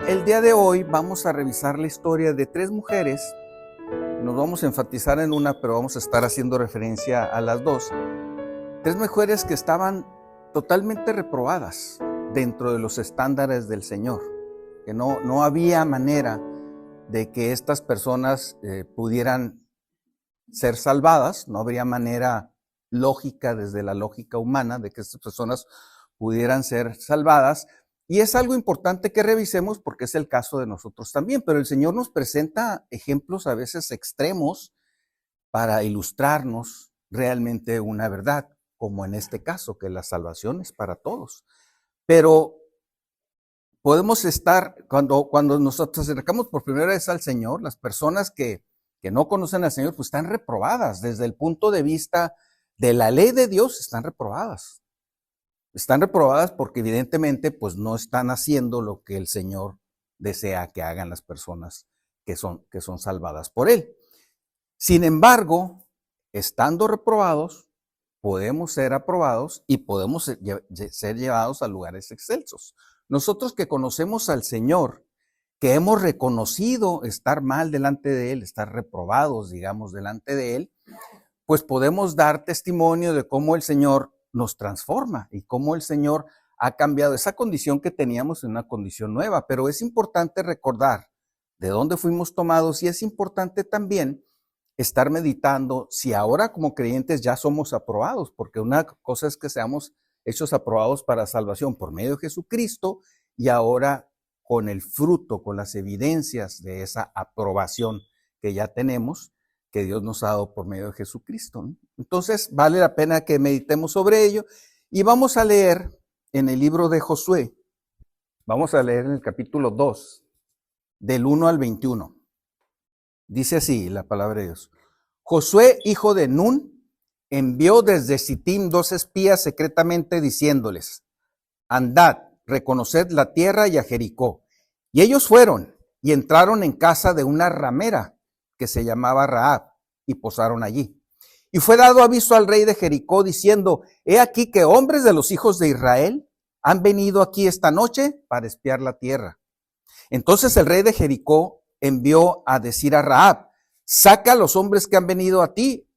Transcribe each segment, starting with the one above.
El día de hoy vamos a revisar la historia de tres mujeres. Nos vamos a enfatizar en una, pero vamos a estar haciendo referencia a las dos. Tres mujeres que estaban totalmente reprobadas dentro de los estándares del Señor, que no había manera de que estas personas pudieran ser salvadas, no habría manera lógica desde la lógica humana de que estas personas pudieran ser salvadas. Y es algo importante que revisemos porque es el caso de nosotros también, pero el Señor nos presenta ejemplos a veces extremos para ilustrarnos realmente una verdad, como en este caso, que la salvación es para todos. Pero podemos estar, cuando nos acercamos por primera vez al Señor, las personas que no conocen al Señor, pues están reprobadas desde el punto de vista de la ley de Dios, están reprobadas. Están reprobadas porque evidentemente pues no están haciendo lo que el Señor desea que hagan las personas que son salvadas por Él. Sin embargo, estando reprobados, podemos ser aprobados y podemos ser llevados a lugares excelsos. Nosotros que conocemos al Señor, que hemos reconocido estar mal delante de Él, estar reprobados, digamos, delante de Él, pues podemos dar testimonio de cómo el Señor nos transforma y cómo el Señor ha cambiado esa condición que teníamos en una condición nueva. Pero es importante recordar de dónde fuimos tomados y es importante también estar meditando si ahora como creyentes ya somos aprobados, porque una cosa es que seamos hechos aprobados para salvación por medio de Jesucristo y ahora con el fruto, con las evidencias de esa aprobación que ya tenemos, que Dios nos ha dado por medio de Jesucristo, ¿no? Entonces, vale la pena que meditemos sobre ello y vamos a leer en el libro de Josué, vamos a leer en el capítulo 2, del 1 al 21. Dice así la palabra de Dios. Josué, hijo de Nun, envió desde Sittim 2 espías secretamente diciéndoles, andad, reconoced la tierra y a Jericó. Y ellos fueron y entraron en casa de una ramera que se llamaba Rahab y posaron allí. Y fue dado aviso al rey de Jericó diciendo, he aquí que hombres de los hijos de Israel han venido aquí esta noche para espiar la tierra. Entonces el rey de Jericó envió a decir a Rahab, saca a los hombres que han venido a ti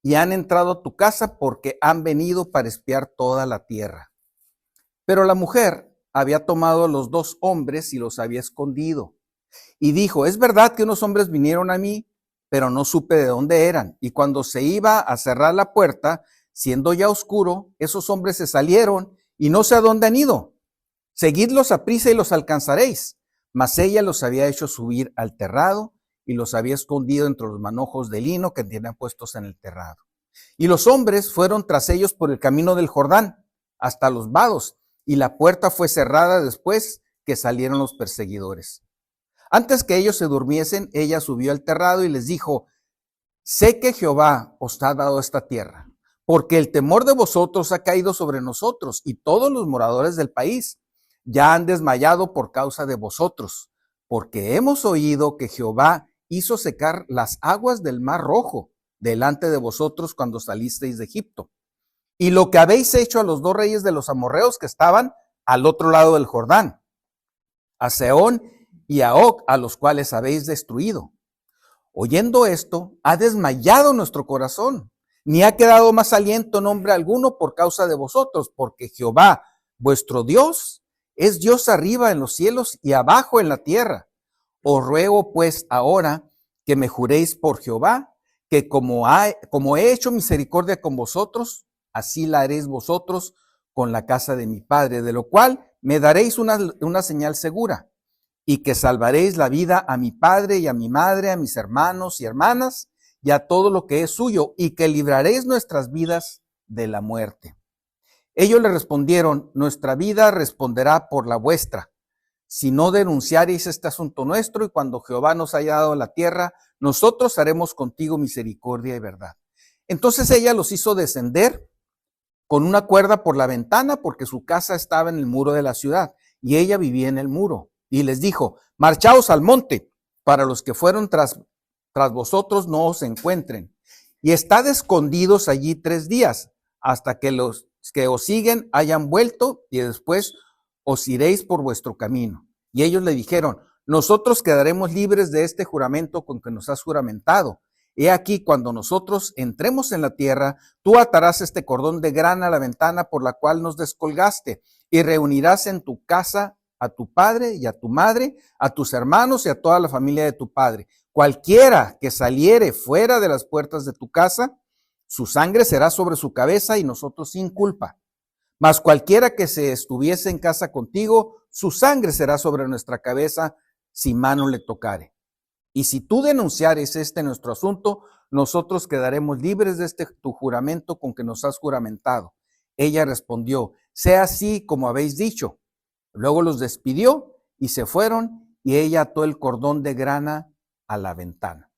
y han entrado a tu casa porque han venido para espiar toda la tierra. Pero la mujer había tomado a los 2 hombres y los había escondido. Y dijo, es verdad que unos hombres vinieron a mí, pero no supe de dónde eran. Y cuando se iba a cerrar la puerta, siendo ya oscuro, esos hombres se salieron y no sé a dónde han ido. Seguidlos aprisa y los alcanzaréis. Mas ella los había hecho subir al terrado y los había escondido entre los manojos de lino que tenían puestos en el terrado. Y los hombres fueron tras ellos por el camino del Jordán hasta los vados, y la puerta fue cerrada después que salieron los perseguidores. Antes que ellos se durmiesen, ella subió al terrado y les dijo, sé que Jehová os ha dado esta tierra, porque el temor de vosotros ha caído sobre nosotros y todos los moradores del país ya han desmayado por causa de vosotros, porque hemos oído que Jehová hizo secar las aguas del Mar Rojo delante de vosotros cuando salisteis de Egipto. Y lo que habéis hecho a los 2 reyes de los amorreos que estaban al otro lado del Jordán, a Sehón y a Og, a los cuales habéis destruido. Oyendo esto, ha desmayado nuestro corazón, ni ha quedado más aliento en hombre alguno por causa de vosotros, porque Jehová, vuestro Dios, es Dios arriba en los cielos y abajo en la tierra. Os ruego pues ahora que me juréis por Jehová, que como he hecho misericordia con vosotros, así la haréis vosotros con la casa de mi padre, de lo cual me daréis una señal segura, y que salvaréis la vida a mi padre y a mi madre, a mis hermanos y hermanas, y a todo lo que es suyo, y que libraréis nuestras vidas de la muerte. Ellos le respondieron, nuestra vida responderá por la vuestra, si no denunciaréis este asunto nuestro, y cuando Jehová nos haya dado la tierra, nosotros haremos contigo misericordia y verdad. Entonces ella los hizo descender con una cuerda por la ventana, porque su casa estaba en el muro de la ciudad, y ella vivía en el muro. Y les dijo, marchaos al monte, para los que fueron tras vosotros no os encuentren. Y estad escondidos allí 3 días, hasta que los que os siguen hayan vuelto, y después os iréis por vuestro camino. Y ellos le dijeron, nosotros quedaremos libres de este juramento con que nos has juramentado. He aquí, cuando nosotros entremos en la tierra, tú atarás este cordón de grana a la ventana por la cual nos descolgaste, y reunirás en tu casa a tu padre y a tu madre, a tus hermanos y a toda la familia de tu padre. Cualquiera que saliere fuera de las puertas de tu casa, su sangre será sobre su cabeza y nosotros sin culpa. Mas cualquiera que se estuviese en casa contigo, su sangre será sobre nuestra cabeza si mano le tocare. Y si tú denunciares nuestro asunto, nosotros quedaremos libres de este tu juramento con que nos has juramentado. Ella respondió, sea así como habéis dicho. Luego los despidió y se fueron, y ella ató el cordón de grana a la ventana.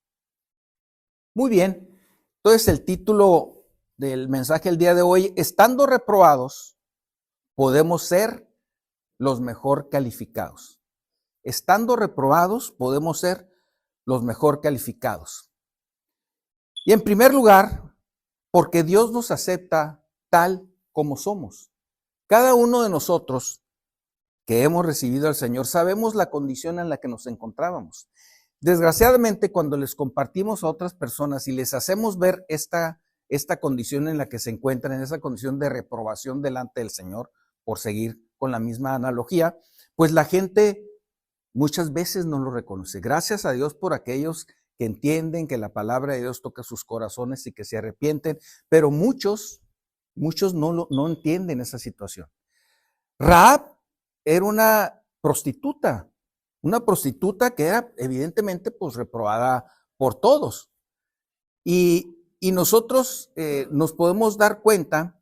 Muy bien, entonces el título del mensaje el día de hoy, estando reprobados, podemos ser los mejor calificados. Estando reprobados, podemos ser los mejor calificados. Y en primer lugar, porque Dios nos acepta tal como somos. Cada uno de nosotros que hemos recibido al Señor, sabemos la condición en la que nos encontrábamos. Desgraciadamente, cuando les compartimos a otras personas y les hacemos ver esta condición en la que se encuentran, en esa condición de reprobación delante del Señor, por seguir con la misma analogía, pues la gente muchas veces no lo reconoce. Gracias a Dios por aquellos que entienden que la palabra de Dios toca sus corazones y que se arrepienten, pero muchos no entienden esa situación. Rahab era una prostituta que era evidentemente pues reprobada por todos. Y nosotros nos podemos dar cuenta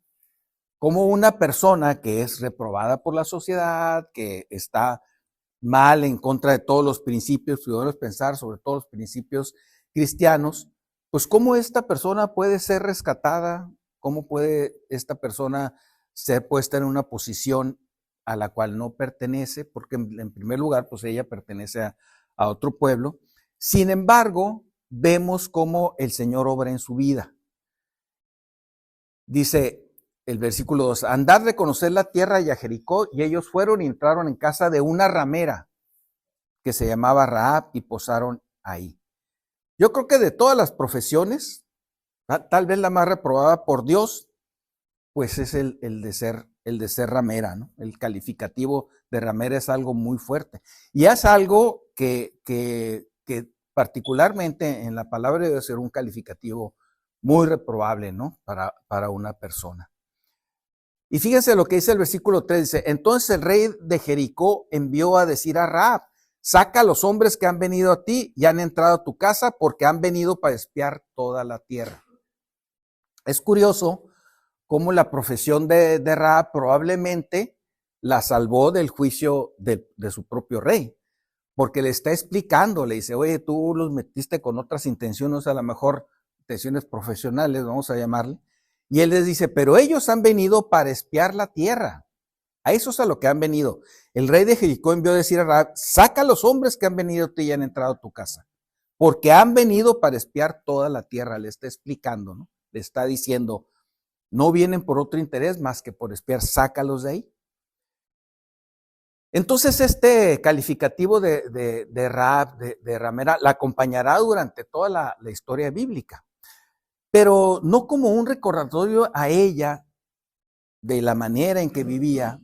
como una persona que es reprobada por la sociedad, que está mal en contra de todos los principios, podemos pensar sobre todos los principios cristianos, pues cómo esta persona puede ser rescatada, cómo puede esta persona ser puesta en una posición a la cual no pertenece, porque en primer lugar, pues ella pertenece a otro pueblo. Sin embargo, vemos cómo el Señor obra en su vida. Dice el versículo 2, andad reconocer la tierra y a Jericó, y ellos fueron y entraron en casa de una ramera que se llamaba Rahab y posaron ahí. Yo creo que de todas las profesiones, tal vez la más reprobada por Dios, pues es el de ser ramera, ¿no? El calificativo de ramera es algo muy fuerte. Y es algo que particularmente en la palabra debe ser un calificativo muy reprobable, ¿no? Para una persona. Y fíjense lo que dice el versículo 3, dice, entonces el rey de Jericó envió a decir a Rahab, saca a los hombres que han venido a ti y han entrado a tu casa porque han venido para espiar toda la tierra. Es curioso cómo la profesión de Rahab probablemente la salvó del juicio de su propio rey, porque le está explicando, le dice, oye, tú los metiste con otras intenciones, a lo mejor intenciones profesionales, vamos a llamarle, y él les dice, pero ellos han venido para espiar la tierra. A eso es a lo que han venido. El rey de Jericó envió a decir a Rahab, saca a los hombres que han venido a ti y han entrado a tu casa, porque han venido para espiar toda la tierra. Le está explicando, ¿no? Le está diciendo, no vienen por otro interés más que por espiar, sácalos de ahí. Entonces este calificativo de Rahab, de ramera, la acompañará durante toda la historia bíblica, pero no como un recordatorio a ella de la manera en que vivía,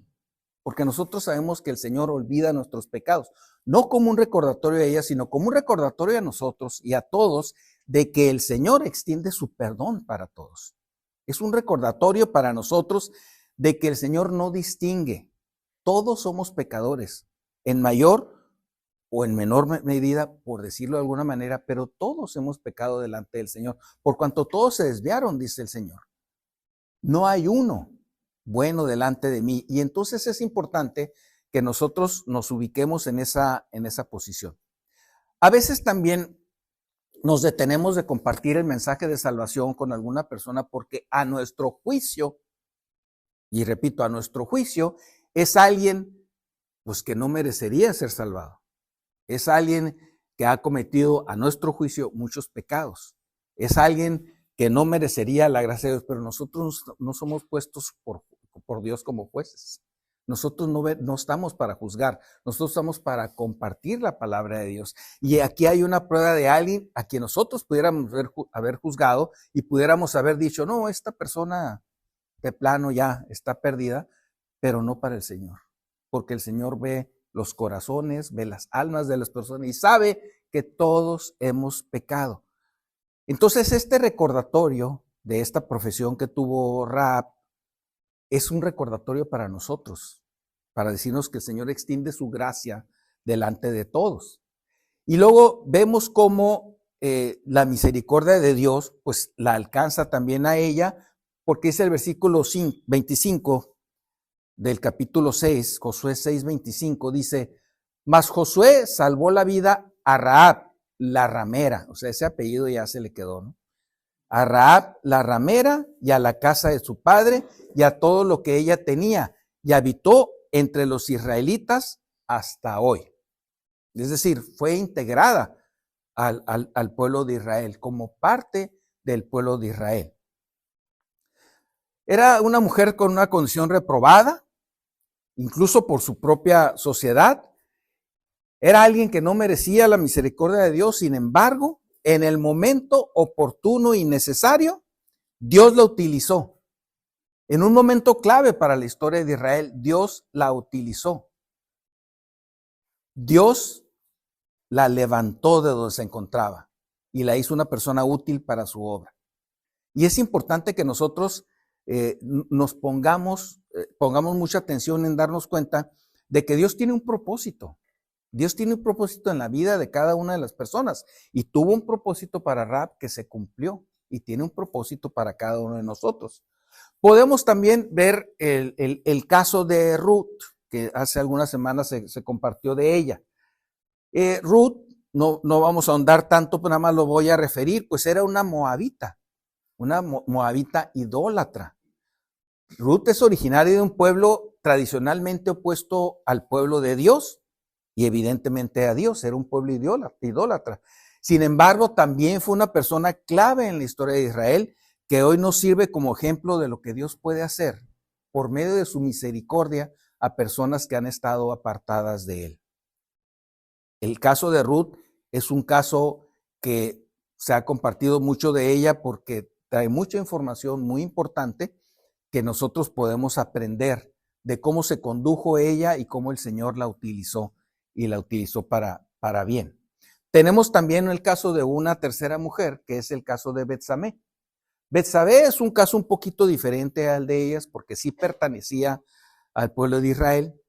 porque nosotros sabemos que el Señor olvida nuestros pecados, no como un recordatorio a ella, sino como un recordatorio a nosotros y a todos de que el Señor extiende su perdón para todos. Es un recordatorio para nosotros de que el Señor no distingue. Todos somos pecadores, en mayor o en menor medida, por decirlo de alguna manera, pero todos hemos pecado delante del Señor, por cuanto todos se desviaron, dice el Señor. No hay uno bueno delante de mí, y entonces es importante que nosotros nos ubiquemos en esa posición. A veces también nos detenemos de compartir el mensaje de salvación con alguna persona porque a nuestro juicio, y repito, a nuestro juicio, es alguien pues que no merecería ser salvado. Es alguien que ha cometido a nuestro juicio muchos pecados. Es alguien que no merecería la gracia de Dios, pero nosotros no somos puestos por Dios como jueces. Nosotros no estamos para juzgar, nosotros estamos para compartir la palabra de Dios. Y aquí hay una prueba de alguien a quien nosotros pudiéramos haber juzgado y pudiéramos haber dicho, no, esta persona de plano ya está perdida, pero no para el Señor. Porque el Señor ve los corazones, ve las almas de las personas y sabe que todos hemos pecado. Entonces este recordatorio de esta profesión que tuvo Rahab es un recordatorio para nosotros, para decirnos que el Señor extiende su gracia delante de todos. Y luego vemos cómo la misericordia de Dios pues la alcanza también a ella, porque es el versículo 25 del capítulo 6, Josué 6:25, dice, mas Josué salvó la vida a Rahab, la ramera, o sea, ese apellido ya se le quedó, ¿no? A Rahab, la ramera, y a la casa de su padre, y a todo lo que ella tenía, y habitó entre los israelitas hasta hoy. Es decir, fue integrada al pueblo de Israel, como parte del pueblo de Israel. Era una mujer con una condición reprobada, incluso por su propia sociedad. Era alguien que no merecía la misericordia de Dios, sin embargo, en el momento oportuno y necesario, Dios la utilizó. En un momento clave para la historia de Israel, Dios la utilizó. Dios la levantó de donde se encontraba y la hizo una persona útil para su obra. Y es importante que nosotros nos pongamos mucha atención en darnos cuenta de que Dios tiene un propósito. Dios tiene un propósito en la vida de cada una de las personas y tuvo un propósito para Rahab que se cumplió y tiene un propósito para cada uno de nosotros. Podemos también ver el caso de Ruth, que hace algunas semanas se compartió de ella. Ruth, no vamos a ahondar tanto, pero nada más lo voy a referir, pues era una moabita idólatra. Ruth es originaria de un pueblo tradicionalmente opuesto al pueblo de Dios y evidentemente a Dios, era un pueblo idólatra. Sin embargo, también fue una persona clave en la historia de Israel que hoy nos sirve como ejemplo de lo que Dios puede hacer por medio de su misericordia a personas que han estado apartadas de Él. El caso de Ruth es un caso que se ha compartido mucho de ella porque trae mucha información muy importante que nosotros podemos aprender de cómo se condujo ella y cómo el Señor la utilizó y la utilizó para bien. Tenemos también el caso de una tercera mujer, que es el caso de Betsabé. Betsabé es un caso un poquito diferente al de ellas porque sí pertenecía al pueblo de Israel,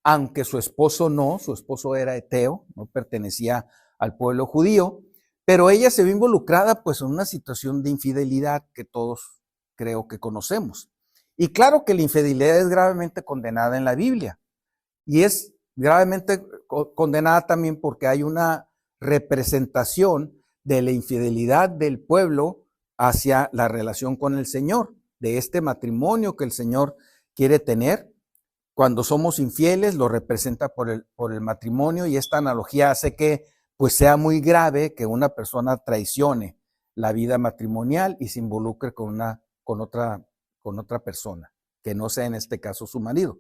aunque su esposo era eteo, no pertenecía al pueblo judío, pero ella se vio involucrada pues en una situación de infidelidad que todos creo que conocemos. Y claro que la infidelidad es gravemente condenada en la Biblia y es gravemente condenada también porque hay una representación de la infidelidad del pueblo hacia la relación con el Señor, de este matrimonio que el Señor quiere tener. Cuando somos infieles, lo representa por el matrimonio y esta analogía hace que pues sea muy grave que una persona traicione la vida matrimonial y se involucre con otra persona, que no sea en este caso su marido.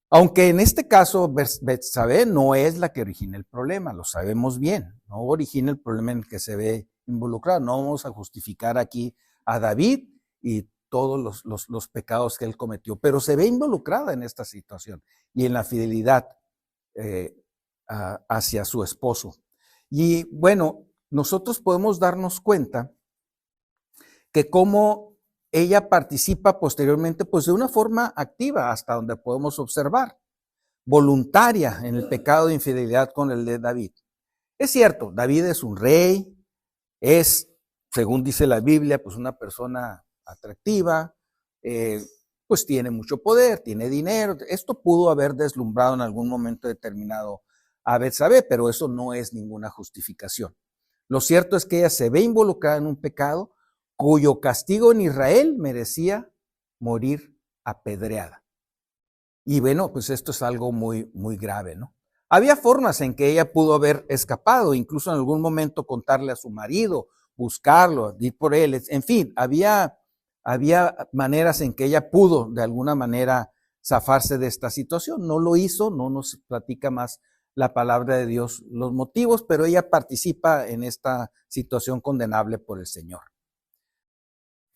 Aunque en este caso Betsabé no es la que origina el problema, lo sabemos bien, no origina el problema en el que se ve involucrado. No vamos a justificar aquí a David y todos los pecados que él cometió, pero se ve involucrada en esta situación y en la fidelidad hacia su esposo. Y bueno, nosotros podemos darnos cuenta que como ella participa posteriormente, pues de una forma activa, hasta donde podemos observar, voluntaria en el pecado de infidelidad con el de David. Es cierto, David es un rey, es, según dice la Biblia, pues una persona atractiva, pues tiene mucho poder, tiene dinero. Esto pudo haber deslumbrado en algún momento determinado a Betsabé, pero eso no es ninguna justificación. Lo cierto es que ella se ve involucrada en un pecado cuyo castigo en Israel merecía morir apedreada. Y bueno, pues esto es algo muy, muy grave, ¿no? Había formas en que ella pudo haber escapado, incluso en algún momento contarle a su marido, buscarlo, ir por él, en fin, había maneras en que ella pudo de alguna manera zafarse de esta situación. No lo hizo, no nos platica más la palabra de Dios los motivos, pero ella participa en esta situación condenable por el Señor.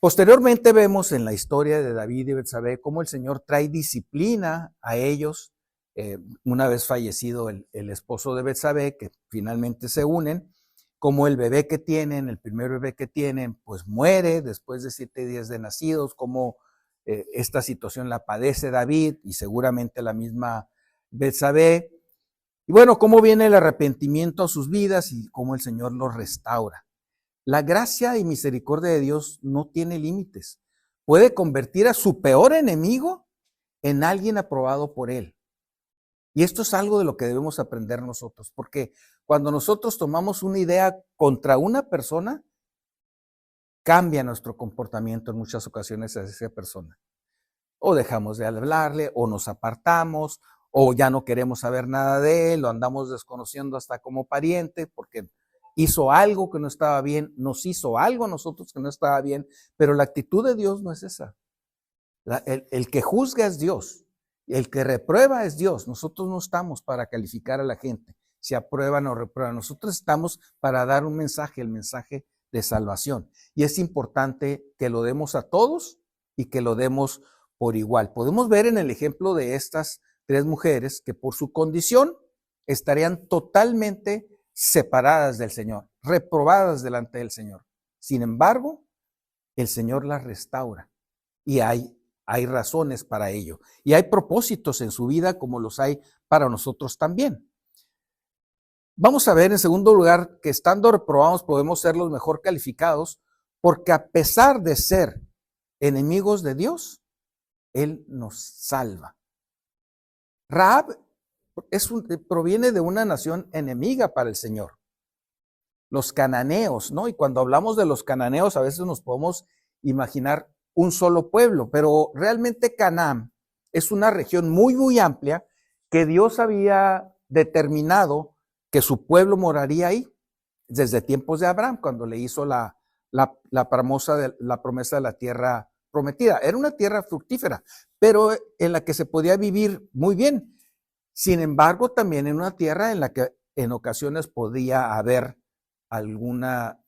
Posteriormente vemos en la historia de David y Betsabé cómo el Señor trae disciplina a ellos, una vez fallecido el esposo de Betsabé, que finalmente se unen, como el bebé que tienen, el primer bebé que tienen, pues muere después de 7 días de nacidos, como esta situación la padece David y seguramente la misma Betsabé. Y bueno, cómo viene el arrepentimiento a sus vidas y cómo el Señor los restaura. La gracia y misericordia de Dios no tiene límites. Puede convertir a su peor enemigo en alguien aprobado por Él. Y esto es algo de lo que debemos aprender nosotros, porque cuando nosotros tomamos una idea contra una persona, cambia nuestro comportamiento en muchas ocasiones a esa persona. O dejamos de hablarle, o nos apartamos, o ya no queremos saber nada de él, lo andamos desconociendo hasta como pariente, porque hizo algo que no estaba bien, nos hizo algo a nosotros que no estaba bien, pero la actitud de Dios no es esa. El que juzga es Dios, el que reprueba es Dios. Nosotros no estamos para calificar a la gente, si aprueban o reprueban. Nosotros estamos para dar un mensaje, el mensaje de salvación. Y es importante que lo demos a todos y que lo demos por igual. Podemos ver en el ejemplo de estas 3 mujeres que por su condición estarían totalmente separadas del Señor, reprobadas delante del Señor. Sin embargo, el Señor las restaura y hay razones para ello. Y hay propósitos en su vida como los hay para nosotros también. Vamos a ver en segundo lugar que estando reprobados podemos ser los mejor calificados porque a pesar de ser enemigos de Dios, Él nos salva. Rahab proviene de una nación enemiga para el Señor. Los cananeos, ¿no? Y cuando hablamos de los cananeos, a veces nos podemos imaginar un solo pueblo, pero realmente Canaán es una región muy, muy amplia que Dios había determinado que su pueblo moraría ahí desde tiempos de Abraham, cuando le hizo la promesa de la tierra prometida. Era una tierra fructífera, pero en la que se podía vivir muy bien. Sin embargo, también en una tierra en la que en ocasiones podía haber alguna,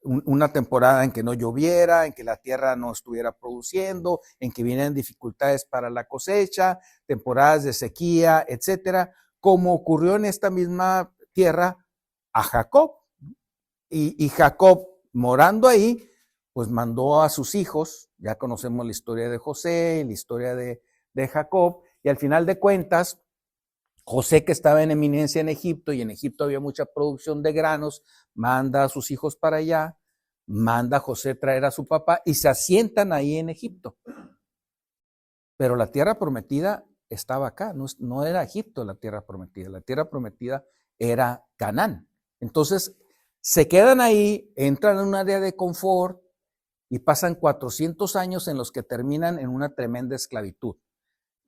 una temporada en que no lloviera, en que la tierra no estuviera produciendo, en que vienen dificultades para la cosecha, temporadas de sequía, etcétera, como ocurrió en esta misma tierra a Jacob. Y Jacob, morando ahí, pues mandó a sus hijos, ya conocemos la historia de José, la historia de Jacob, y al final de cuentas, José, que estaba en eminencia en Egipto, y en Egipto había mucha producción de granos, manda a sus hijos para allá, manda a José traer a su papá, y se asientan ahí en Egipto. Pero la tierra prometida estaba acá, no era Egipto la tierra prometida era Canaán. Entonces, se quedan ahí, entran en un área de confort, y pasan 400 años en los que terminan en una tremenda esclavitud.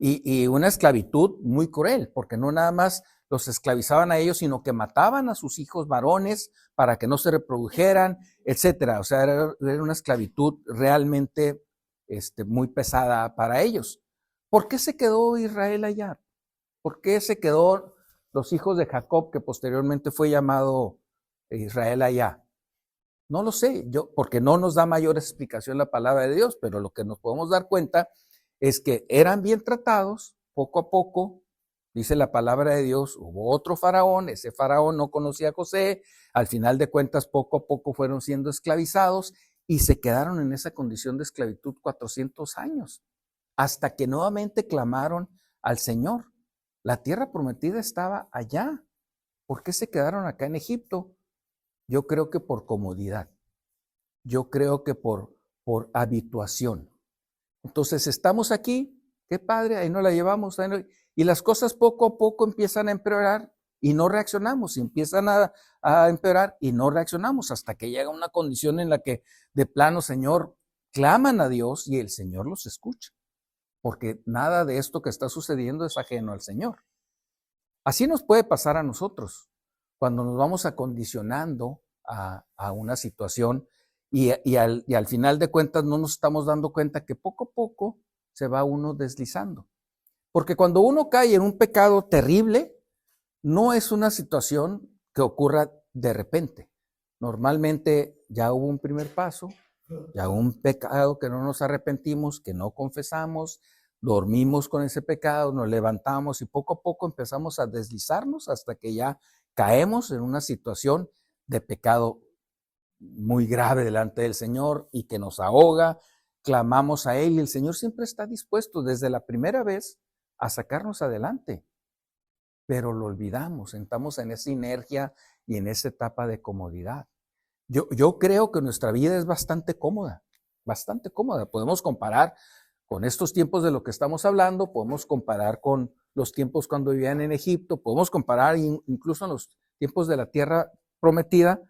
Y una esclavitud muy cruel, porque no nada más los esclavizaban a ellos, sino que mataban a sus hijos varones para que no se reprodujeran, etcétera. O sea, era una esclavitud realmente muy pesada para ellos. ¿Por qué se quedó Israel allá? ¿Por qué se quedó los hijos de Jacob, que posteriormente fue llamado Israel allá? No lo sé, porque no nos da mayor explicación la palabra de Dios, pero lo que nos podemos dar cuenta es que eran bien tratados, poco a poco, dice la palabra de Dios, hubo otro faraón, ese faraón no conocía a José, al final de cuentas poco a poco fueron siendo esclavizados y se quedaron en esa condición de esclavitud 400 años, hasta que nuevamente clamaron al Señor. La tierra prometida estaba allá. ¿Por qué se quedaron acá en Egipto? Yo creo que por comodidad, yo creo que por habituación. Entonces estamos aquí, qué padre, ahí nos la llevamos, y las cosas poco a poco empiezan a empeorar y no reaccionamos, y empiezan a empeorar y no reaccionamos, hasta que llega una condición en la que de plano, Señor, claman a Dios y el Señor los escucha, porque nada de esto que está sucediendo es ajeno al Señor. Así nos puede pasar a nosotros, cuando nos vamos acondicionando a una situación y al final de cuentas no nos estamos dando cuenta que poco a poco se va uno deslizando. Porque cuando uno cae en un pecado terrible, no es una situación que ocurra de repente. Normalmente ya hubo un primer paso, ya hubo un pecado que no nos arrepentimos, que no confesamos, dormimos con ese pecado, nos levantamos y poco a poco empezamos a deslizarnos hasta que ya caemos en una situación de pecado muy grave delante del Señor y que nos ahoga, clamamos a Él y el Señor siempre está dispuesto desde la primera vez a sacarnos adelante, pero lo olvidamos, estamos en esa inercia y en esa etapa de comodidad. Yo creo que nuestra vida es bastante cómoda. Podemos comparar con estos tiempos de lo que estamos hablando, podemos comparar con los tiempos cuando vivían en Egipto, podemos comparar incluso en los tiempos de la tierra prometida,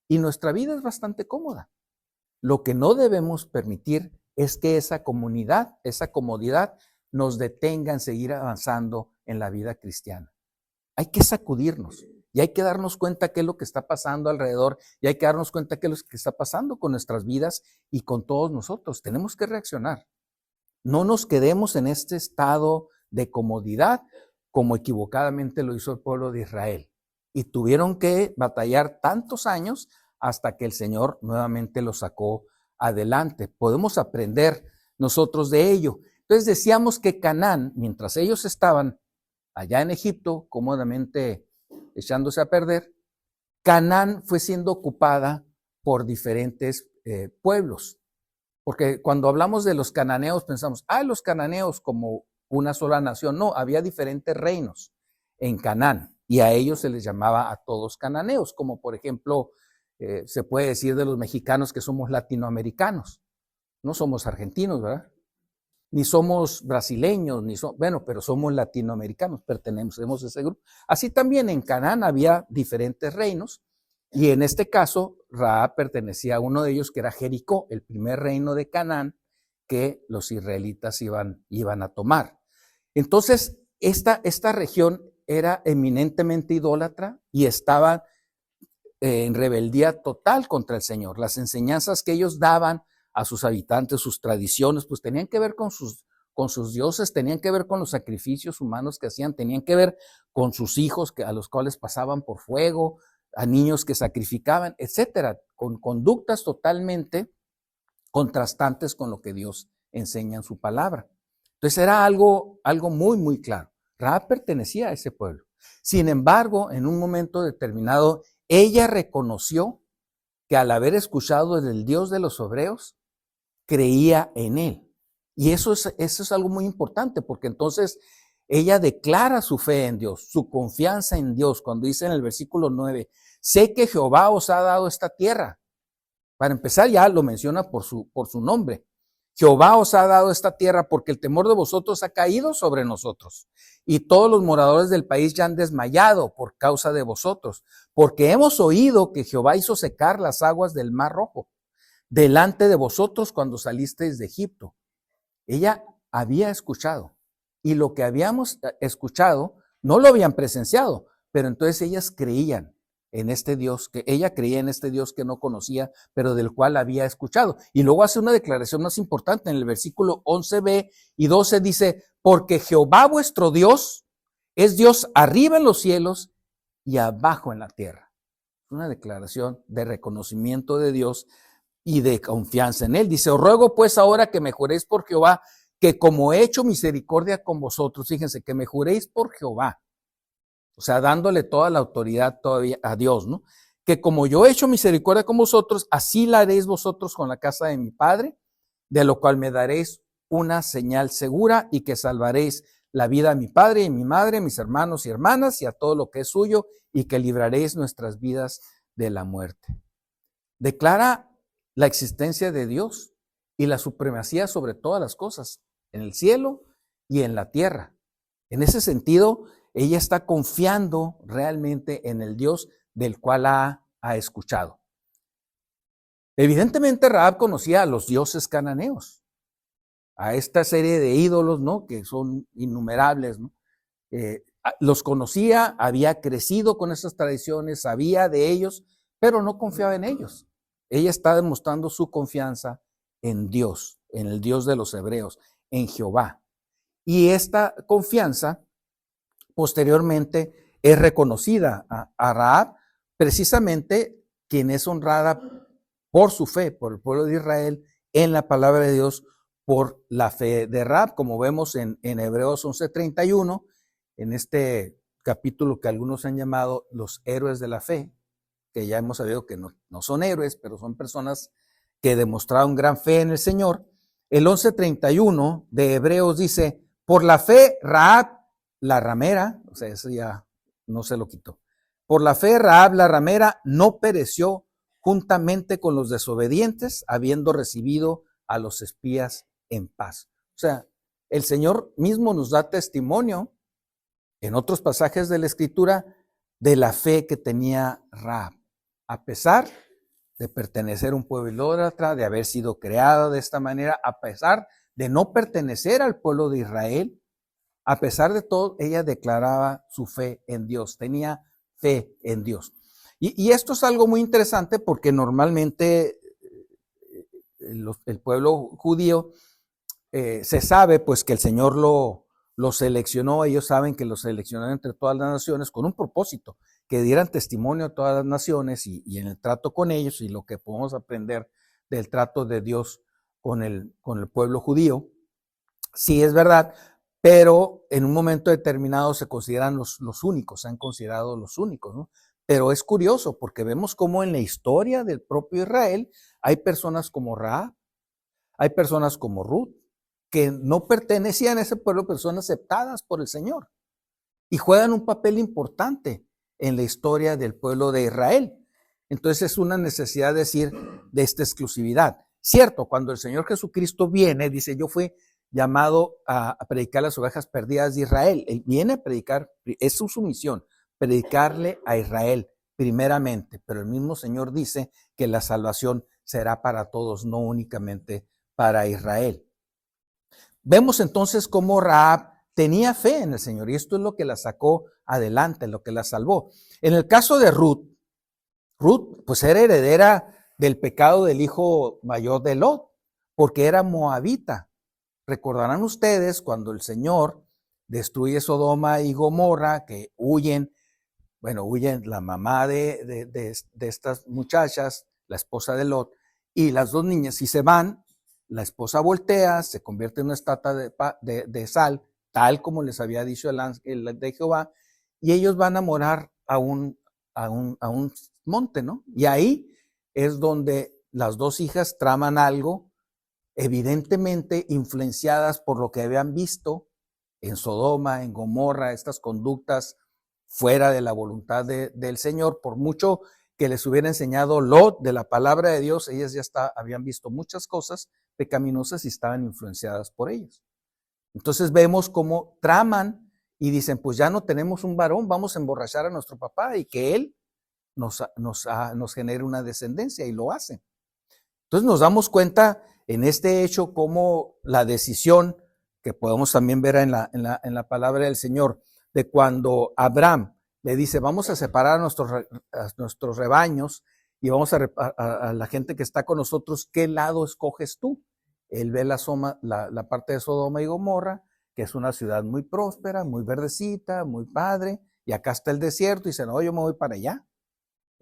y nuestra vida es bastante cómoda. Lo que no debemos permitir es que esa comodidad nos detenga en seguir avanzando en la vida cristiana. Hay que sacudirnos y hay que darnos cuenta qué es lo que está pasando alrededor y hay que darnos cuenta qué es lo que está pasando con nuestras vidas y con todos nosotros. Tenemos que reaccionar. No nos quedemos en este estado de comodidad como equivocadamente lo hizo el pueblo de Israel. Y tuvieron que batallar tantos años hasta que el Señor nuevamente los sacó adelante. Podemos aprender nosotros de ello. Entonces decíamos que Canaán, mientras ellos estaban allá en Egipto, cómodamente echándose a perder, Canaán fue siendo ocupada por diferentes pueblos. Porque cuando hablamos de los cananeos pensamos, los cananeos como una sola nación. No, había diferentes reinos en Canaán y a ellos se les llamaba a todos cananeos, como por ejemplo se puede decir de los mexicanos que somos latinoamericanos. No somos argentinos, ¿verdad? Ni somos brasileños, pero somos latinoamericanos, pertenecemos a ese grupo. Así también en Canaán había diferentes reinos, y en este caso Rahab pertenecía a uno de ellos que era Jericó, el primer reino de Canaán que los israelitas iban a tomar. Entonces, esta región era eminentemente idólatra y estaba en rebeldía total contra el Señor. Las enseñanzas que ellos daban a sus habitantes, sus tradiciones, pues tenían que ver con sus dioses, tenían que ver con los sacrificios humanos que hacían, tenían que ver con sus hijos a los cuales pasaban por fuego, a niños que sacrificaban, etcétera, con conductas totalmente contrastantes con lo que Dios enseña en su palabra. Entonces era algo muy, muy claro. Rahab pertenecía a ese pueblo. Sin embargo, en un momento determinado, ella reconoció que al haber escuchado del Dios de los hebreos, creía en él. Y eso es algo muy importante, porque entonces ella declara su fe en Dios, su confianza en Dios, cuando dice en el versículo 9, sé que Jehová os ha dado esta tierra. Para empezar, ya lo menciona por su nombre. Jehová os ha dado esta tierra porque el temor de vosotros ha caído sobre nosotros. Y todos los moradores del país ya han desmayado por causa de vosotros, porque hemos oído que Jehová hizo secar las aguas del Mar Rojo delante de vosotros cuando salisteis de Egipto. Ella había escuchado, y lo que habíamos escuchado no lo habían presenciado, pero entonces ellas creían en este Dios, que ella creía en este Dios que no conocía, pero del cual había escuchado. Y luego hace una declaración más importante en el versículo 11b y 12, dice, porque Jehová vuestro Dios es Dios arriba en los cielos y abajo en la tierra. Una declaración de reconocimiento de Dios y de confianza en él. Dice, os ruego pues ahora que me juréis por Jehová, que como he hecho misericordia con vosotros, fíjense, que me juréis por Jehová, o sea, dándole toda la autoridad todavía a Dios, ¿no? Que como yo he hecho misericordia con vosotros, así la haréis vosotros con la casa de mi padre, de lo cual me daréis una señal segura y que salvaréis la vida a mi padre y a mi madre, a mis hermanos y hermanas y a todo lo que es suyo, y que libraréis nuestras vidas de la muerte. Declara la existencia de Dios y la supremacía sobre todas las cosas, en el cielo y en la tierra. En ese sentido, ella está confiando realmente en el Dios del cual ha escuchado. Evidentemente, Rahab conocía a los dioses cananeos, a esta serie de ídolos, ¿no?, que son innumerables, ¿no? Los conocía, había crecido con esas tradiciones, sabía de ellos, pero no confiaba en ellos. Ella está demostrando su confianza en Dios, en el Dios de los hebreos, en Jehová. Y esta confianza posteriormente es reconocida a Rahab, precisamente quien es honrada por su fe, por el pueblo de Israel, en la palabra de Dios, por la fe de Rahab, como vemos en Hebreos 11:31, en este capítulo que algunos han llamado los héroes de la fe, que ya hemos sabido que no son héroes, pero son personas que demostraron gran fe en el Señor. El 11:31 de Hebreos dice, por la fe Rahab, la ramera, o sea, eso ya no se lo quitó. Por la fe Rahab, la ramera, no pereció juntamente con los desobedientes, habiendo recibido a los espías en paz. O sea, el Señor mismo nos da testimonio en otros pasajes de la Escritura de la fe que tenía Rahab, a pesar de pertenecer a un pueblo idólatra, de haber sido creada de esta manera, a pesar de no pertenecer al pueblo de Israel, a pesar de todo, ella declaraba su fe en Dios, tenía fe en Dios. Y esto es algo muy interesante porque normalmente el pueblo judío se sabe pues que el Señor lo seleccionó, ellos saben que lo seleccionó entre todas las naciones con un propósito, que dieran testimonio a todas las naciones y en el trato con ellos y lo que podemos aprender del trato de Dios con el pueblo judío. Sí, es verdad, pero en un momento determinado se consideran los únicos, se han considerado los únicos, ¿no? Pero es curioso porque vemos cómo en la historia del propio Israel hay personas como Rahab, hay personas como Ruth, que no pertenecían a ese pueblo, pero son aceptadas por el Señor y juegan un papel importante en la historia del pueblo de Israel. Entonces es una necesidad decir de esta exclusividad. Cierto, cuando el Señor Jesucristo viene, dice, yo fui llamado a predicar las ovejas perdidas de Israel. Él viene a predicar, es su misión, predicarle a Israel primeramente, pero el mismo Señor dice que la salvación será para todos, no únicamente para Israel. Vemos entonces cómo Rahab tenía fe en el Señor y esto es lo que la sacó adelante, lo que la salvó. En el caso de Ruth pues era heredera del pecado del hijo mayor de Lot, porque era moabita. Recordarán ustedes cuando el Señor destruye Sodoma y Gomorra, que huyen la mamá de estas muchachas, la esposa de Lot, y las dos niñas, y se van, la esposa voltea, se convierte en una estatua de sal, tal como les había dicho el ángel de Jehová, y ellos van a morar a un monte, ¿no? Y ahí es donde las dos hijas traman algo, evidentemente influenciadas por lo que habían visto en Sodoma, en Gomorra, estas conductas fuera de la voluntad del Señor. Por mucho que les hubiera enseñado Lot de la palabra de Dios, ellas ya habían visto muchas cosas pecaminosas y estaban influenciadas por ellas. Entonces vemos cómo traman y dicen, pues ya no tenemos un varón, vamos a emborrachar a nuestro papá y que él nos genere una descendencia, y lo hacen. Entonces nos damos cuenta en este hecho cómo la decisión, que podemos también ver en la palabra del Señor, de cuando Abraham le dice, vamos a separar a nuestros rebaños y vamos a la gente que está con nosotros, ¿qué lado escoges tú? Él ve la parte de Sodoma y Gomorra, que es una ciudad muy próspera, muy verdecita, muy padre, y acá está el desierto, y dice, no, yo me voy para allá.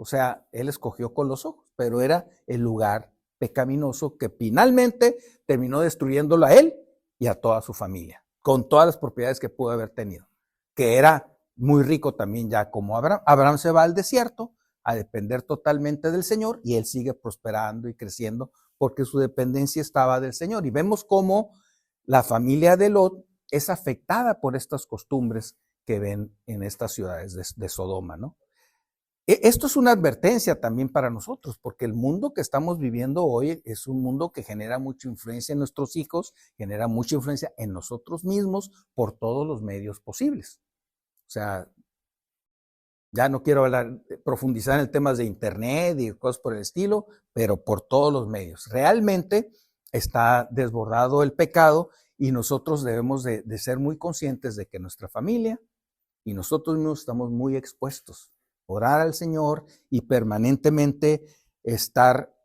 O sea, él escogió con los ojos, pero era el lugar pecaminoso que finalmente terminó destruyéndolo a él y a toda su familia, con todas las propiedades que pudo haber tenido, que era muy rico también ya como Abraham. Abraham se va al desierto a depender totalmente del Señor y él sigue prosperando y creciendo porque su dependencia estaba del Señor. Y vemos cómo la familia de Lot es afectada por estas costumbres que ven en estas ciudades de Sodoma, ¿no? Esto es una advertencia también para nosotros, porque el mundo que estamos viviendo hoy es un mundo que genera mucha influencia en nuestros hijos, genera mucha influencia en nosotros mismos por todos los medios posibles. O sea, ya no quiero profundizar en el tema de internet y cosas por el estilo, pero por todos los medios. Realmente está desbordado el pecado y nosotros debemos de ser muy conscientes de que nuestra familia y nosotros mismos estamos muy expuestos. Orar al Señor y permanentemente estar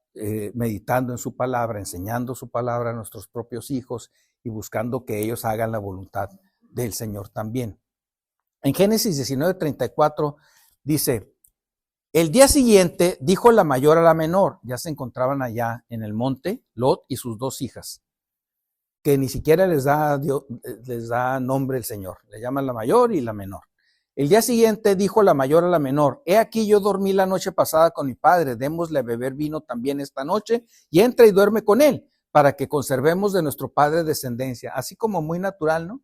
meditando en su palabra, enseñando su palabra a nuestros propios hijos y buscando que ellos hagan la voluntad del Señor también. En Génesis 19:34 dice, el día siguiente dijo la mayor a la menor, ya se encontraban allá en el monte, Lot y sus 2 hijas, que ni siquiera les da nombre el Señor, le llaman la mayor y la menor. El día siguiente dijo la mayor a la menor, he aquí yo dormí la noche pasada con mi padre, démosle a beber vino también esta noche, y entra y duerme con él, para que conservemos de nuestro padre descendencia. Así como muy natural, ¿no?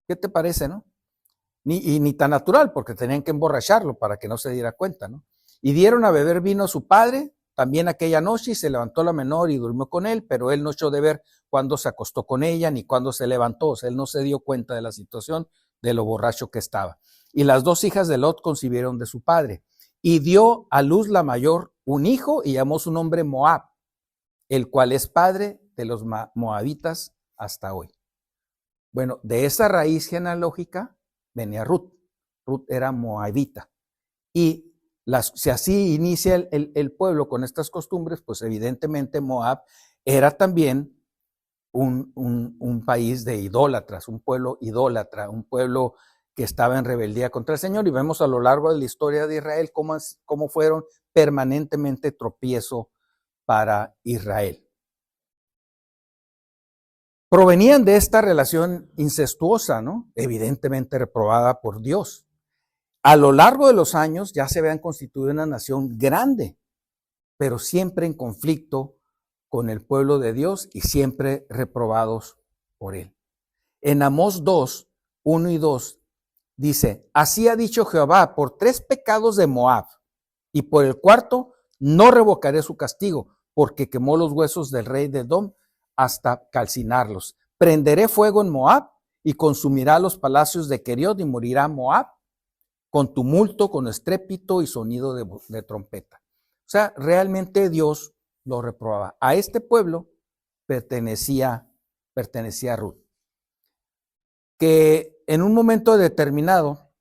¿Qué te parece, no? Ni tan natural, porque tenían que emborracharlo para que no se diera cuenta, ¿no? Y dieron a beber vino a su padre, también aquella noche, y se levantó la menor y durmió con él, pero él no echó de ver cuándo se acostó con ella, ni cuándo se levantó. O sea, él no se dio cuenta de la situación, de lo borracho que estaba. Y las 2 hijas de Lot concibieron de su padre. Y dio a luz la mayor un hijo y llamó su nombre Moab, el cual es padre de los moabitas hasta hoy. Bueno, de esa raíz genealógica venía Ruth. Ruth era moabita. Y si así inicia el pueblo con estas costumbres, pues evidentemente Moab era también un país de idólatras, un pueblo idólatra, un pueblo que estaba en rebeldía contra el Señor, y vemos a lo largo de la historia de Israel cómo fueron permanentemente tropiezo para Israel. Provenían de esta relación incestuosa, ¿no? Evidentemente reprobada por Dios. A lo largo de los años ya se habían constituido una nación grande, pero siempre en conflicto con el pueblo de Dios y siempre reprobados por él. En Amós 2, 1 y 2 dice, así ha dicho Jehová, por 3 pecados de Moab, y por el 4 no revocaré su castigo, porque quemó los huesos del rey de Edom hasta calcinarlos. Prenderé fuego en Moab y consumirá los palacios de Keriot, y morirá Moab con tumulto, con estrépito y sonido de trompeta. O sea, realmente Dios lo reprobaba. A este pueblo pertenecía Ruth, que en un momento determinado,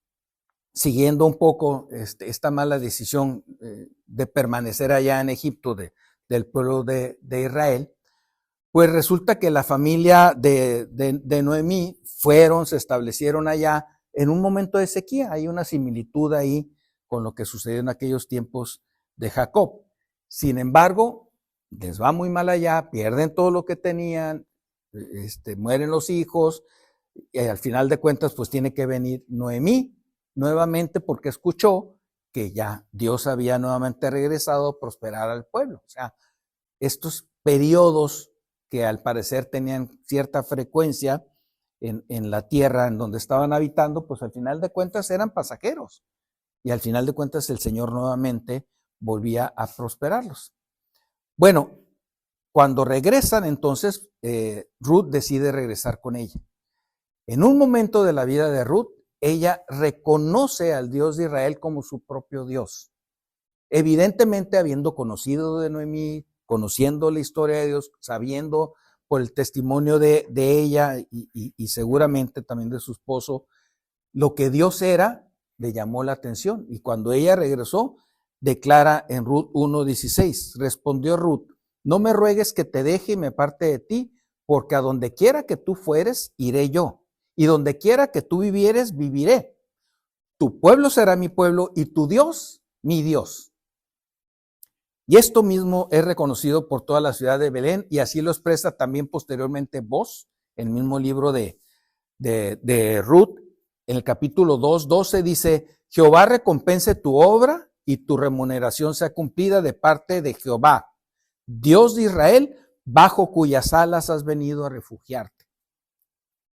siguiendo un poco esta mala decisión de permanecer allá en Egipto del pueblo de Israel, pues resulta que la familia de Noemí se establecieron allá en un momento de sequía. Hay una similitud ahí con lo que sucedió en aquellos tiempos de Jacob. Sin embargo, les va muy mal allá, pierden todo lo que tenían, mueren los hijos, y al final de cuentas pues tiene que venir Noemí nuevamente porque escuchó que ya Dios había nuevamente regresado a prosperar al pueblo. O sea, estos periodos que al parecer tenían cierta frecuencia en la tierra en donde estaban habitando, pues al final de cuentas eran pasajeros. Y al final de cuentas el Señor nuevamente volvía a prosperarlos. Bueno, cuando regresan entonces, Ruth decide regresar con ella. En un momento de la vida de Ruth, ella reconoce al Dios de Israel como su propio Dios. Evidentemente habiendo conocido de Noemí, conociendo la historia de Dios, sabiendo por el testimonio de ella y seguramente también de su esposo, lo que Dios era, le llamó la atención. Y cuando ella regresó, declara en Ruth 1:16, respondió Ruth, no me ruegues que te deje y me aparte de ti, porque a donde quiera que tú fueres, iré yo, y donde quiera que tú vivieres, viviré. Tu pueblo será mi pueblo y tu Dios, mi Dios. Y esto mismo es reconocido por toda la ciudad de Belén, y así lo expresa también posteriormente Bos, el mismo libro de Ruth, en el capítulo 2:12 dice, Jehová recompense tu obra y tu remuneración sea cumplida de parte de Jehová, Dios de Israel, bajo cuyas alas has venido a refugiarte.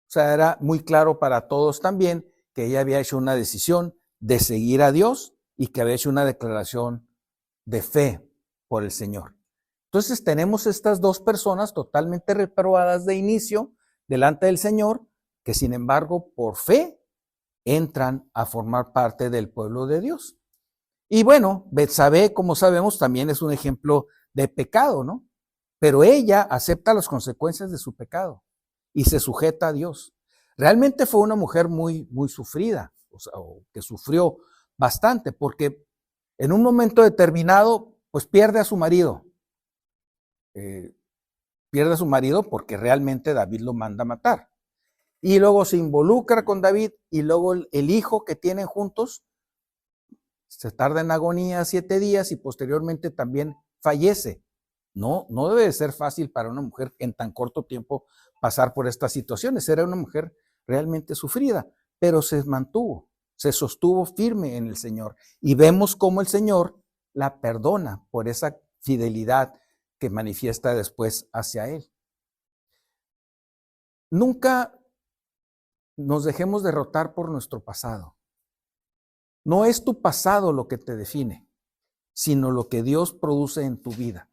O sea, era muy claro para todos también que ella había hecho una decisión de seguir a Dios y que había hecho una declaración de fe por el Señor. Entonces tenemos estas 2 personas totalmente reprobadas de inicio delante del Señor, que sin embargo por fe entran a formar parte del pueblo de Dios. Y bueno, Betsabé, como sabemos, también es un ejemplo de pecado, ¿no? Pero ella acepta las consecuencias de su pecado y se sujeta a Dios. Realmente fue una mujer muy, muy sufrida, o que sufrió bastante, porque en un momento determinado, pues pierde a su marido. pierde a su marido porque realmente David lo manda a matar. Y luego se involucra con David y luego el hijo que tienen juntos se tarda en agonía 7 días y posteriormente también fallece. No debe de ser fácil para una mujer en tan corto tiempo pasar por estas situaciones. Era una mujer realmente sufrida, pero se mantuvo, se sostuvo firme en el Señor. Y vemos cómo el Señor la perdona por esa fidelidad que manifiesta después hacia Él. Nunca nos dejemos derrotar por nuestro pasado. No es tu pasado lo que te define, sino lo que Dios produce en tu vida.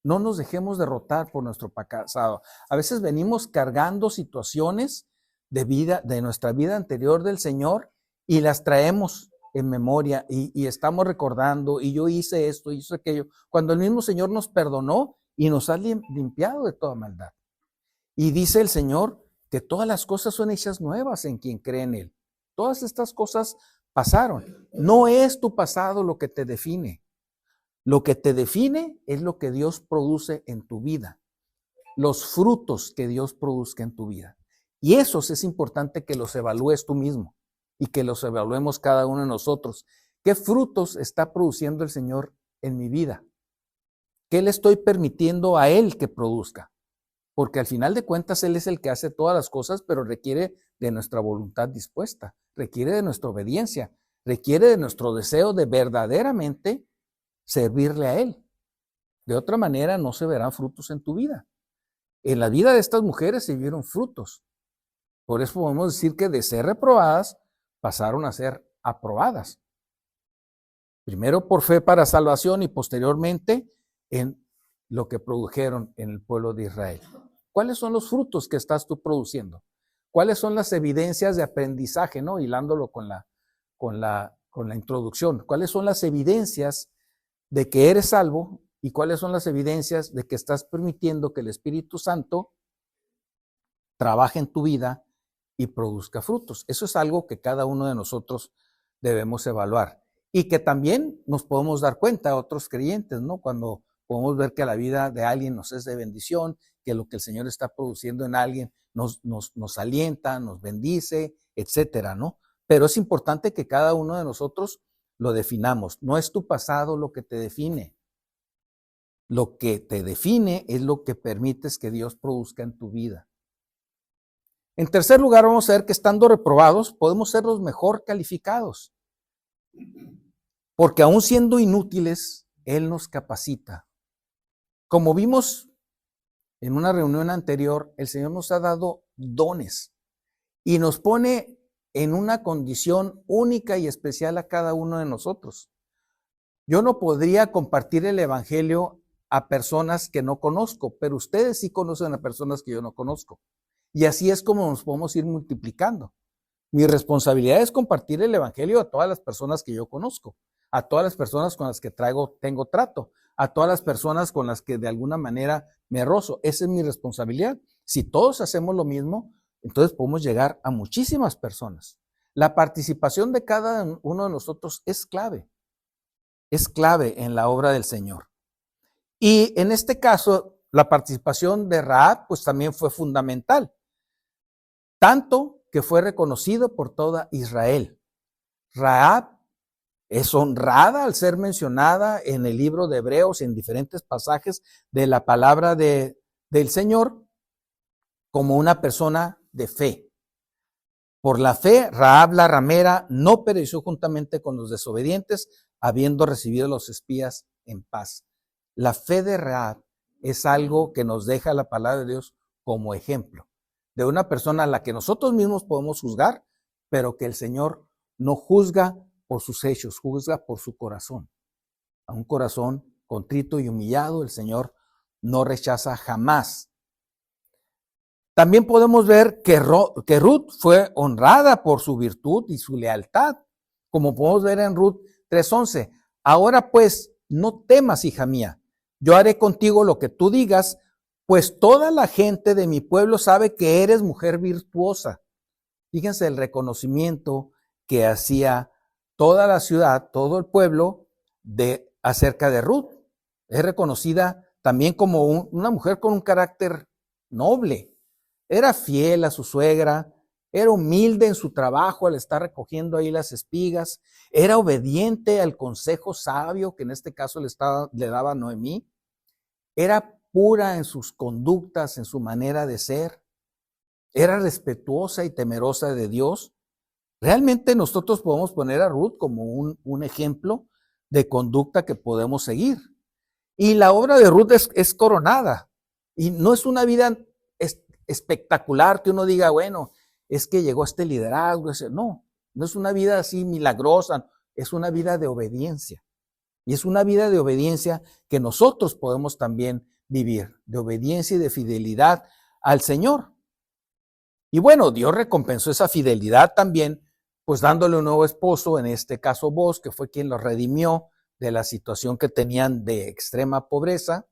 No nos dejemos derrotar por nuestro pasado. A veces venimos cargando situaciones de vida, de nuestra vida anterior del Señor, y las traemos en memoria y estamos recordando, y yo hice esto, hice aquello, cuando el mismo Señor nos perdonó y nos ha limpiado de toda maldad. Y dice el Señor que todas las cosas son hechas nuevas en quien cree en Él. Todas estas cosas pasaron. No es tu pasado lo que te define. Lo que te define es lo que Dios produce en tu vida, los frutos que Dios produzca en tu vida. Y esos es importante que los evalúes tú mismo y que los evaluemos cada uno de nosotros. ¿Qué frutos está produciendo el Señor en mi vida? ¿Qué le estoy permitiendo a Él que produzca? Porque al final de cuentas Él es el que hace todas las cosas, pero requiere de nuestra voluntad dispuesta, requiere de nuestra obediencia, requiere de nuestro deseo de verdaderamente servirle a Él. De otra manera no se verán frutos en tu vida. En la vida de estas mujeres se vieron frutos. Por eso podemos decir que de ser reprobadas pasaron a ser aprobadas. Primero por fe para salvación y posteriormente en lo que produjeron en el pueblo de Israel. ¿Cuáles son los frutos que estás tú produciendo? ¿Cuáles son las evidencias de aprendizaje, ¿no? Hilándolo con la introducción. ¿Cuáles son las evidencias de que eres salvo y cuáles son las evidencias de que estás permitiendo que el Espíritu Santo trabaje en tu vida y produzca frutos? Eso es algo que cada uno de nosotros debemos evaluar y que también nos podemos dar cuenta a otros creyentes, ¿no? Cuando podemos ver que la vida de alguien nos es de bendición, que lo que el Señor está produciendo en alguien nos alienta, nos bendice, etcétera, ¿no? Pero es importante que cada uno de nosotros lo definamos. No es tu pasado lo que te define. Lo que te define es lo que permites que Dios produzca en tu vida. En tercer lugar, vamos a ver que estando reprobados, podemos ser los mejor calificados. Porque aún siendo inútiles, Él nos capacita. Como vimos en una reunión anterior, el Señor nos ha dado dones y nos pone en una condición única y especial a cada uno de nosotros. Yo no podría compartir el evangelio a personas que no conozco, pero ustedes sí conocen a personas que yo no conozco. Y así es como nos podemos ir multiplicando. Mi responsabilidad es compartir el evangelio a todas las personas que yo conozco, a todas las personas con las que tengo trato, a todas las personas con las que de alguna manera me rozo. Esa es mi responsabilidad. Si todos hacemos lo mismo, entonces podemos llegar a muchísimas personas. La participación de cada uno de nosotros es clave en la obra del Señor. Y en este caso, la participación de Rahab pues también fue fundamental, tanto que fue reconocido por toda Israel. Rahab es honrada al ser mencionada en el libro de Hebreos, en diferentes pasajes de la palabra del Señor, como una persona de fe. Por la fe, Rahab la ramera no pereció juntamente con los desobedientes, habiendo recibido los espías en paz. La fe de Rahab es algo que nos deja la palabra de Dios como ejemplo de una persona a la que nosotros mismos podemos juzgar, pero que el Señor no juzga por sus hechos, juzga por su corazón. A un corazón contrito y humillado, el Señor no rechaza jamás. También podemos ver que Ruth fue honrada por su virtud y su lealtad, como podemos ver en Ruth 3:11. Ahora pues, no temas, hija mía, yo haré contigo lo que tú digas, pues toda la gente de mi pueblo sabe que eres mujer virtuosa. Fíjense el reconocimiento que hacía toda la ciudad, todo el pueblo, acerca de Ruth. Es reconocida también como una mujer con un carácter noble. Era fiel a su suegra, era humilde en su trabajo al estar recogiendo ahí las espigas, era obediente al consejo sabio que en este caso le daba Noemí, era pura en sus conductas, en su manera de ser, era respetuosa y temerosa de Dios. Realmente nosotros podemos poner a Ruth como un ejemplo de conducta que podemos seguir. Y la obra de Ruth es coronada. Y no es una vida espectacular que uno diga, bueno, es que llegó a este liderazgo. No es una vida así milagrosa, es una vida de obediencia. Y es una vida de obediencia que nosotros podemos también vivir, de obediencia y de fidelidad al Señor. Y bueno, Dios recompensó esa fidelidad también, pues dándole un nuevo esposo, en este caso Boz, que fue quien los redimió de la situación que tenían de extrema pobreza.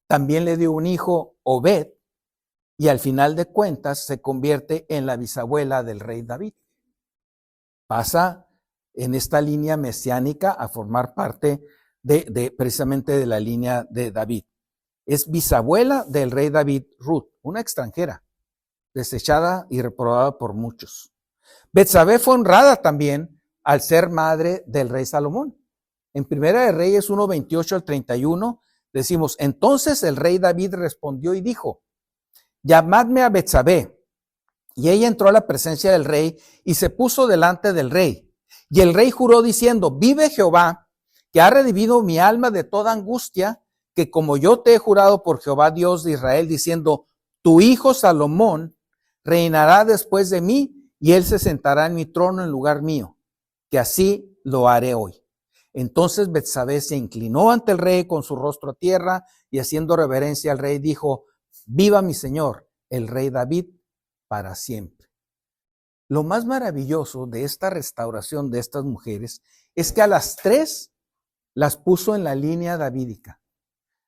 También le dio un hijo, Obed, y al final de cuentas se convierte en la bisabuela del rey David. Pasa en esta línea mesiánica a formar parte precisamente de la línea de David. Es bisabuela del rey David, Ruth, una extranjera, desechada y reprobada por muchos. Betsabé fue honrada también al ser madre del rey Salomón. En Primera de Reyes 1:28 al 31 decimos, entonces el rey David respondió y dijo, llamadme a Betsabé. Y ella entró a la presencia del rey y se puso delante del rey. Y el rey juró diciendo, vive Jehová, que ha redimido mi alma de toda angustia, que como yo te he jurado por Jehová Dios de Israel, diciendo, tu hijo Salomón reinará después de mí, y él se sentará en mi trono en lugar mío, que así lo haré hoy. Entonces Betsabé se inclinó ante el rey con su rostro a tierra, y haciendo reverencia al rey dijo, viva mi señor, el rey David, para siempre. Lo más maravilloso de esta restauración de estas mujeres es que a las tres las puso en la línea davídica.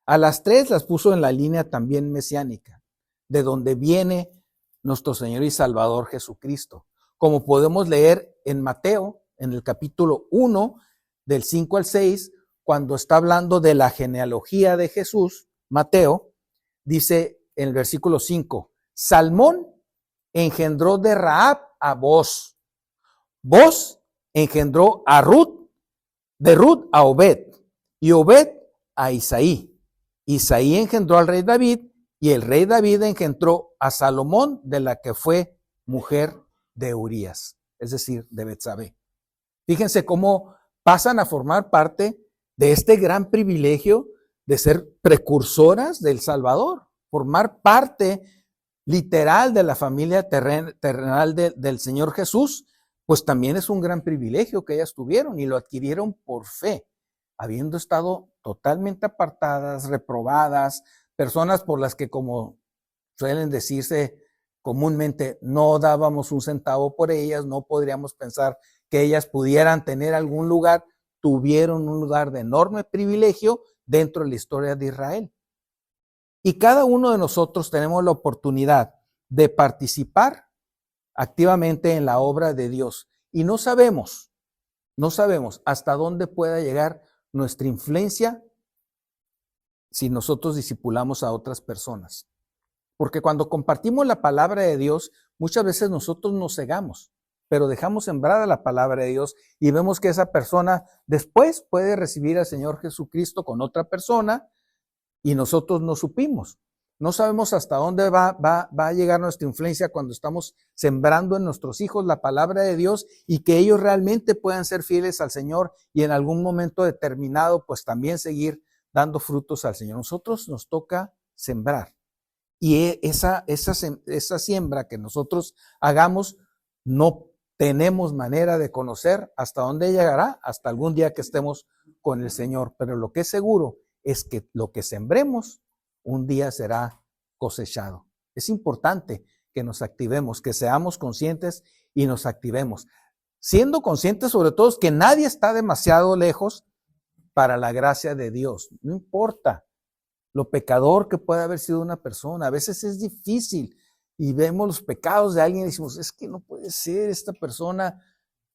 A las tres las puso en la línea también mesiánica, de donde viene nuestro Señor y Salvador Jesucristo. Como podemos leer en Mateo, en el capítulo 1, del 5 al 6, cuando está hablando de la genealogía de Jesús, Mateo, dice en el versículo 5, Salmón engendró de Rahab a Boz. Boz engendró a Ruth, de Ruth a Obed, y Obed a Isaí. Isaí engendró al rey David, y el rey David engendró a Salomón, de la que fue mujer de Urías, es decir, de Betsabé. Fíjense cómo pasan a formar parte de este gran privilegio de ser precursoras del Salvador, formar parte literal de la familia terrenal del Señor Jesús, pues también es un gran privilegio que ellas tuvieron y lo adquirieron por fe, habiendo estado totalmente apartadas, reprobadas, personas por las que, como suelen decirse comúnmente, no dábamos un centavo por ellas, no podríamos pensar que ellas pudieran tener algún lugar, tuvieron un lugar de enorme privilegio dentro de la historia de Israel. Y cada uno de nosotros tenemos la oportunidad de participar activamente en la obra de Dios. Y no sabemos hasta dónde pueda llegar nuestra influencia si nosotros discipulamos a otras personas. Porque cuando compartimos la palabra de Dios, muchas veces nosotros nos cegamos, pero dejamos sembrada la palabra de Dios y vemos que esa persona después puede recibir al Señor Jesucristo con otra persona y nosotros no supimos. No sabemos hasta dónde va a llegar nuestra influencia cuando estamos sembrando en nuestros hijos la palabra de Dios y que ellos realmente puedan ser fieles al Señor y en algún momento determinado pues también seguir dando frutos al Señor. Nosotros nos toca sembrar y esa siembra que nosotros hagamos no tenemos manera de conocer hasta dónde llegará, hasta algún día que estemos con el Señor, pero lo que es seguro es que lo que sembremos un día será cosechado. Es importante que nos activemos, que seamos conscientes y nos activemos, siendo conscientes sobre todo que nadie está demasiado lejos para la gracia de Dios. No importa lo pecador que pueda haber sido una persona, a veces es difícil y vemos los pecados de alguien y decimos, es que no puede ser esta persona,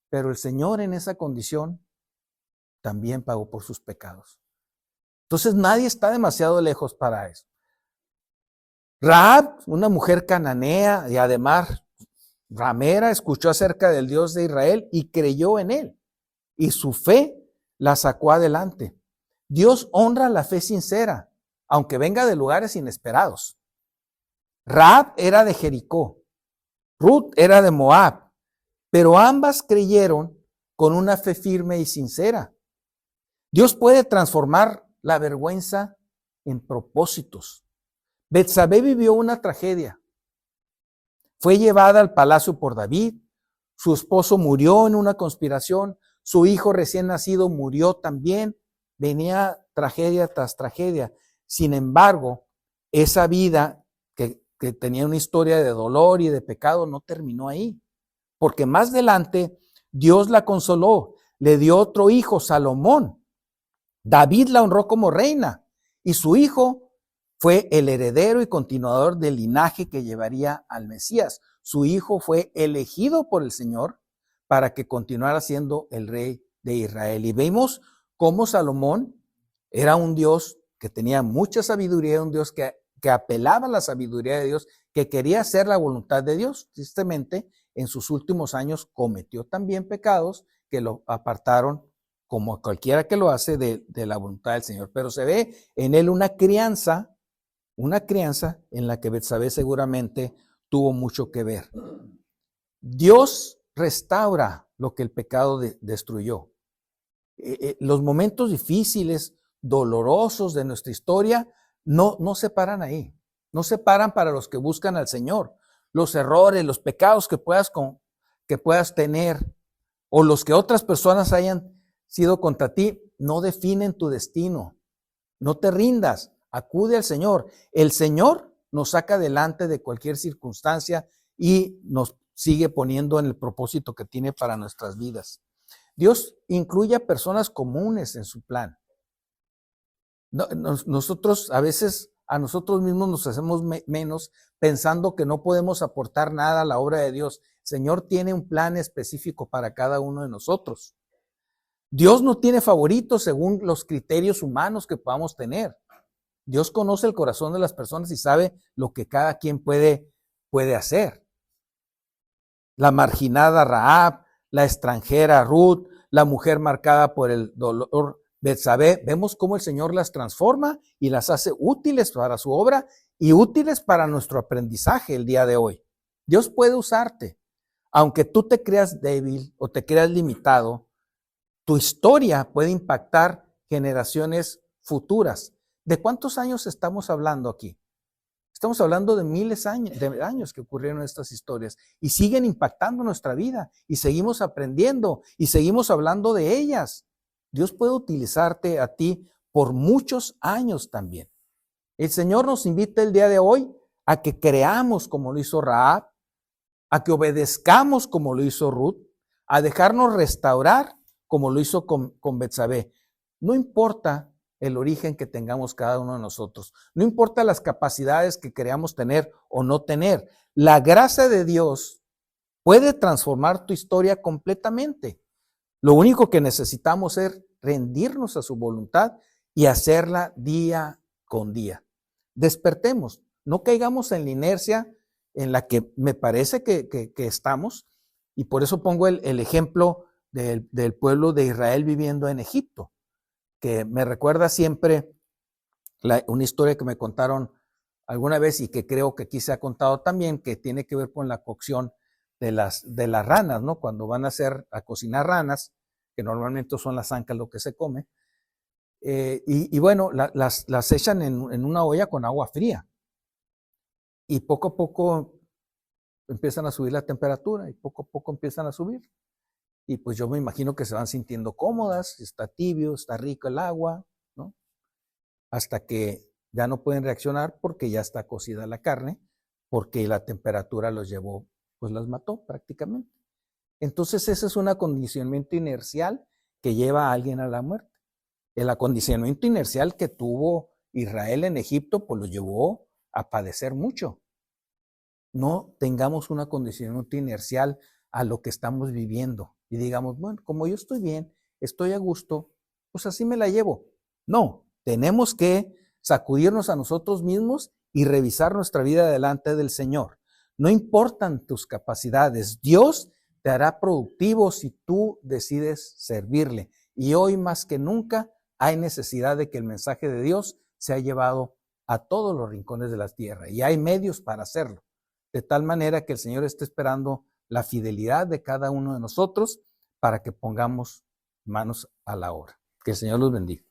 pero el Señor en esa condición también pagó por sus pecados. Entonces nadie está demasiado lejos para eso. Rahab, una mujer cananea y además ramera, escuchó acerca del Dios de Israel y creyó en él. Y su fe la sacó adelante. Dios honra la fe sincera, aunque venga de lugares inesperados. Rahab era de Jericó, Ruth era de Moab, pero ambas creyeron con una fe firme y sincera. Dios puede transformar la vergüenza en propósitos. Betsabé vivió una tragedia. Fue llevada al palacio por David, su esposo murió en una conspiración, su hijo recién nacido murió también, venía tragedia tras tragedia. Sin embargo, esa vida que tenía una historia de dolor y de pecado no terminó ahí, porque más adelante Dios la consoló, le dio otro hijo, Salomón. David la honró como reina y su hijo fue el heredero y continuador del linaje que llevaría al Mesías. Su hijo fue elegido por el Señor para que continuara siendo el rey de Israel. Y vemos cómo Salomón era un Dios que tenía mucha sabiduría, un Dios que apelaba a la sabiduría de Dios, que quería hacer la voluntad de Dios. Tristemente, en sus últimos años cometió también pecados que lo apartaron, como cualquiera que lo hace, de la voluntad del Señor. Pero se ve en él una crianza en la que Betsabé seguramente tuvo mucho que ver. Dios restaura lo que el pecado destruyó. Los momentos difíciles, dolorosos de nuestra historia no se paran ahí. No se paran para los que buscan al Señor. Los errores, los pecados que puedas tener o los que otras personas hayan sido contra ti no definen tu destino. No te rindas, acude al Señor. El Señor nos saca adelante de cualquier circunstancia y nos sigue poniendo en el propósito que tiene para nuestras vidas. Dios incluye a personas comunes en su plan. Nosotros a veces a nosotros mismos nos hacemos menos pensando que no podemos aportar nada a la obra de Dios. El Señor tiene un plan específico para cada uno de nosotros. Dios no tiene favoritos según los criterios humanos que podamos tener. Dios conoce el corazón de las personas y sabe lo que cada quien puede hacer. La marginada Rahab, la extranjera Ruth, la mujer marcada por el dolor Betsabé, vemos cómo el Señor las transforma y las hace útiles para su obra y útiles para nuestro aprendizaje el día de hoy. Dios puede usarte, aunque tú te creas débil o te creas limitado, tu historia puede impactar generaciones futuras. ¿De cuántos años estamos hablando aquí? Estamos hablando de miles de años que ocurrieron estas historias y siguen impactando nuestra vida y seguimos aprendiendo y seguimos hablando de ellas. Dios puede utilizarte a ti por muchos años también. El Señor nos invita el día de hoy a que creamos como lo hizo Rahab, a que obedezcamos como lo hizo Ruth, a dejarnos restaurar como lo hizo con Betsabé. No importa el origen que tengamos cada uno de nosotros. No importa las capacidades que creamos tener o no tener. La gracia de Dios puede transformar tu historia completamente. Lo único que necesitamos es rendirnos a su voluntad y hacerla día con día. Despertemos, no caigamos en la inercia en la que me parece que estamos, y por eso pongo el ejemplo del pueblo de Israel viviendo en Egipto, que me recuerda siempre una historia que me contaron alguna vez y que creo que aquí se ha contado también, que tiene que ver con la cocción de las ranas, ¿no? Cuando van a cocinar ranas, que normalmente son las ancas lo que se come, y bueno, las echan en una olla con agua fría, y poco a poco empiezan a subir la temperatura, y poco a poco empiezan a subir. Y pues yo me imagino que se van sintiendo cómodas, está tibio, está rico el agua, ¿no? Hasta que ya no pueden reaccionar porque ya está cocida la carne, porque la temperatura los llevó, pues las mató prácticamente. Entonces ese es un acondicionamiento inercial que lleva a alguien a la muerte. El acondicionamiento inercial que tuvo Israel en Egipto, pues lo llevó a padecer mucho. No tengamos un acondicionamiento inercial a lo que estamos viviendo y digamos, bueno, como yo estoy bien, estoy a gusto, pues así me la llevo. No, Tenemos que sacudirnos a nosotros mismos y revisar nuestra vida delante del Señor. No importan tus capacidades, Dios te hará productivo si tú decides servirle. Y hoy más que nunca hay necesidad de que el mensaje de Dios sea llevado a todos los rincones de la tierra. Y hay medios para hacerlo. De tal manera que el Señor esté esperando la fidelidad de cada uno de nosotros para que pongamos manos a la obra. Que el Señor los bendiga.